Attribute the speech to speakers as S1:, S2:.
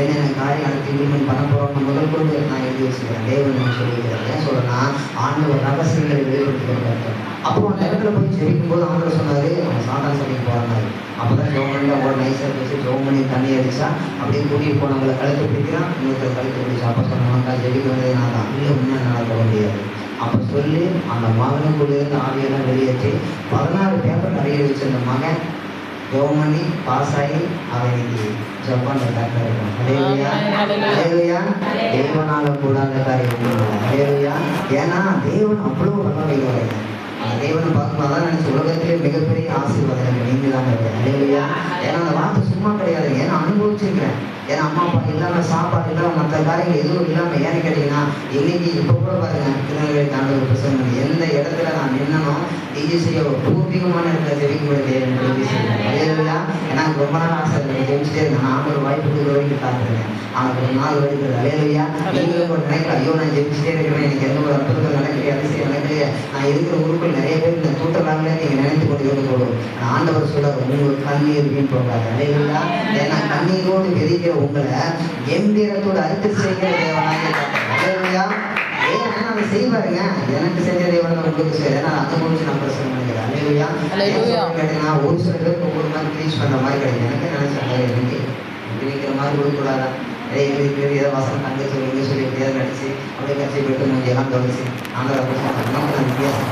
S1: என்னென்ன காரியம் அடுத்து இம்ப்ளிமெண்ட் பண்ண போகிறோம்னு முதல் கொண்டு நான் எழுதி வச்சுக்கிறேன். தேவன் சொல்லிக்கிறேன். ஏன் சொல்கிறேன்னா ஆண்டவர் ரகசியங்களை வெளிப்படுத்தி கொண்டாரு. அப்புறம் அந்த இடத்துல போய் ஜெபிக்கும் போது ஆண்டவர் சொன்னார், அவன் சாத்தான் சபைக்கு போகிறாங்க. அப்போ தான் ஜோம் பண்ணி அவங்களோட நைஸாக பேசி ஜோம் பண்ணி தண்ணி அடித்தா அப்படியே கூட்டிகிட்டு போனவங்களை கழுத்து பிடிக்கிறான், இன்னொருத்தர் கழுத்து பிடிச்சா. அப்போ சொன்னாங்க ஜெபிக்க வேண்டியது நான் தான், இல்லை முன்னே என்னால் போக முடியாது. அப்போ சொல்லி அந்த மகனுக்குள்ளேருந்து ஆவியெல்லாம் வெளியேற்றி 16 பேப்பர் அறைய வச்சிருந்த மகன் ஜெபம் பண்ணி பாஸ் ஆகி அவன் இன்னைக்கு ஜப்பான்ல டாக்டர் இருக்கான். ஹல்லேலூயா, ஹல்லேலூயா. தேவனால கூடாத காரியம் ஹல்லேலூயா. ஏன்னா தேவன் அவ்வளோ வல்லமையுள்ளவர். அந்த தேவனை பார்க்கும்போது தான் நினைச்சு உலகத்திலே மிகப்பெரிய ஆசீர்வாதம் நீங்க தான் இருக்கு. ஹல்லேலூயா. ஏன்னா அந்த வார்த்தை சும்மா கிடையாது, ஏன்னா அனுபவிச்சிருக்கிறேன். ஏன்னா அம்மா அப்பா இல்லாமல் சாப்பாடு இல்லாமல் மற்ற காரியங்கள் எதுவும் இல்லாமல் ஏன்னு கேட்டீங்கன்னா இன்னைக்கு இப்போ கூட பாருங்க திருநெல்வேலி தாண்ட ஒரு பிரசங்கம் எந்த இடத்துல நான் நின்னனோ டிஜி செய்ய ஒரு பூர்வீகமான இடத்துல ஜெபிக்கப்படுது. எனக்கு ரொம்ப நாள் ஆசை ஜெபிச்சுட்டே இருக்கேன். நான் ஒரு வாய்ப்பு கொடுக்குற வரைக்கும் காத்துருக்கேன். ஆனால் ஒரு நாள் வருகிறது. அலையலையா நீங்களும் ஒரு நினைக்கலாம், ஐயோ நான் ஜெபிச்சுட்டே இருக்கிறேன், எனக்கு எந்த ஒரு அற்புதங்கள் நடக்கலையே, அதிசயம் நடக்கலையே, நான் இருக்கிற உறுப்பில் நிறைய பேர் இந்த தூட்டலாங்களே நீங்கள் நினைத்து கொண்டு இருக்கக்கூடும். நான் ஆண்டவர் சொல்ல உங்கள் கண்ணீர் வீண் போகாது. அலையலையா. ஏன்னா கண்ணீரோடு வெதிக்கிற உங்களை எந்திரத்தோடு அறுத்து செய்கிற தேவனாக அலையலையா. ஏன்னா அதை செய்வாருங்க. எனக்கு செஞ்ச தேவன் உங்களுக்கு சரி. ஏன்னா அதை முடிச்சு நான் பிரசனம் பண்ணிக்கிறேன். அலையலையா. கேட்டீங்கன்னா ஒரு சில பேருக்கு ஒவ்வொரு மாதிரி ப்ளீஸ் பண்ணுற மாதிரி கிடைக்கும். எனக்கு நினைச்சாங்க எனக்கு இருக்கிற மாதிரி கொடுக்கூடாதான். ஏதோ வசனம் தங்க சொல்லி இங்கே சொல்லி எப்படியாவது நடிச்சு அப்படியே கட்சி போயிட்டு நம்ம எல்லாம் தொடச்சு அந்த வித்தியாசம்